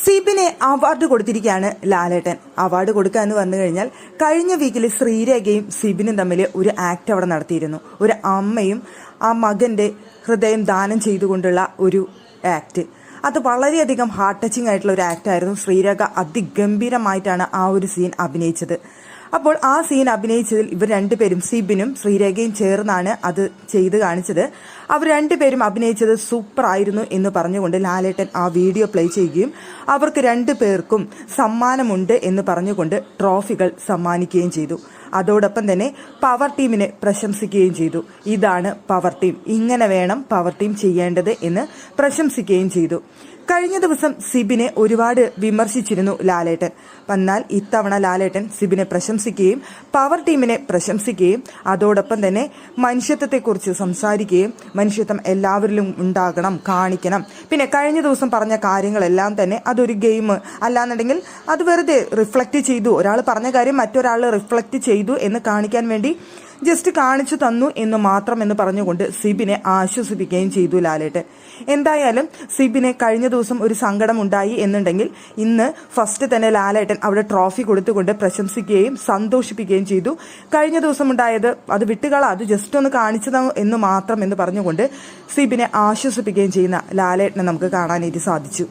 സിബിന് award കൊടുത്തിരിക്കുകയാണ് ലാലേട്ടൻ. Award കൊടുക്കുക എന്ന് പറഞ്ഞു കഴിഞ്ഞാൽ കഴിഞ്ഞ വീക്കിൽ ശ്രീരേഖയും സിബിനും തമ്മിൽ ഒരു ആക്ട് അവിടെ നടത്തിയിരുന്നു. ഒരു അമ്മയും ആ മകന്റെ ഹൃദയം ദാനം ചെയ്തുകൊണ്ടുള്ള ഒരു ആക്ട്. അത് വളരെയധികം ഹാർട്ട് ടച്ചിങ് ആയിട്ടുള്ള ഒരു ആക്ട് ആയിരുന്നു. ശ്രീരേഖ അതിഗംഭീരമായിട്ടാണ് ആ ഒരു സീൻ അഭിനയിച്ചത്. അപ്പോൾ ആ സീൻ അഭിനയിച്ചതിൽ ഇവർ രണ്ടുപേരും, സിബിനും ശ്രീരേഖയും ചേർന്നാണ് അത് ചെയ്ത് കാണിച്ചത്. അവർ രണ്ടുപേരും അഭിനയിച്ചത് സൂപ്പർ ആയിരുന്നു എന്ന് പറഞ്ഞുകൊണ്ട് ലാലേട്ടൻ ആ വീഡിയോ പ്ലേ ചെയ്യുകയും അവർക്ക് രണ്ടുപേർക്കും സമ്മാനമുണ്ട് എന്ന് പറഞ്ഞുകൊണ്ട് ട്രോഫികൾ സമ്മാനിക്കുകയും ചെയ്തു. അതോടൊപ്പം തന്നെ പവർ ടീമിനെ പ്രശംസിക്കുകയും ചെയ്തു. ഇതാണ് പവർ ടീം, ഇങ്ങനെ വേണം പവർ ടീം ചെയ്യേണ്ടത് എന്ന് പ്രശംസിക്കുകയും ചെയ്തു. കഴിഞ്ഞ ദിവസം സിബിനെ ഒരുപാട് വിമർശിച്ചിരുന്നു ലാലേട്ടൻ. എന്നാൽ ഇത്തവണ ലാലേട്ടൻ സിബിനെ പ്രശംസിക്കുകയും പവർ ടീമിനെ പ്രശംസിക്കുകയും അതോടൊപ്പം തന്നെ മനുഷ്യത്വത്തെക്കുറിച്ച് സംസാരിക്കുകയും മനുഷ്യത്വം എല്ലാവരിലും ഉണ്ടാകണം, കാണിക്കണം. പിന്നെ കഴിഞ്ഞ ദിവസം പറഞ്ഞ കാര്യങ്ങളെല്ലാം തന്നെ അതൊരു ഗെയിം അല്ലാന്നുണ്ടെങ്കിൽ അത് വെറുതെ റിഫ്ലക്റ്റ് ചെയ്തു, ഒരാൾ പറഞ്ഞ കാര്യം മറ്റൊരാൾ റിഫ്ലക്റ്റ് ചെയ്തു എന്ന് കാണിക്കാൻ വേണ്ടി ജസ്റ്റ് കാണിച്ചു തന്നു എന്ന് മാത്രം എന്ന് പറഞ്ഞുകൊണ്ട് സിബിനെ ആശ്വസിപ്പിക്കുകയും ചെയ്തു ലാലേട്ടൻ. എന്തായാലും സിബിനെ കഴിഞ്ഞ ദിവസം ഒരു സങ്കടം ഉണ്ടായി എന്നുണ്ടെങ്കിൽ ഇന്ന് ഫസ്റ്റ് തന്നെ ലാലേട്ടൻ അവിടെ ട്രോഫി കൊടുത്തുകൊണ്ട് പ്രശംസിക്കുകയും സന്തോഷിപ്പിക്കുകയും ചെയ്തു. കഴിഞ്ഞ ദിവസം ഉണ്ടായത് അത് വിട്ടുകള, അത് ജസ്റ്റ് ഒന്ന് കാണിച്ചു തന്നു എന്ന് മാത്രം എന്ന് പറഞ്ഞുകൊണ്ട് സിബിനെ ആശ്വസിപ്പിക്കുകയും ചെയ്യുന്ന ലാലേട്ടനെ നമുക്ക് കാണാനായിട്ട് സാധിച്ചു.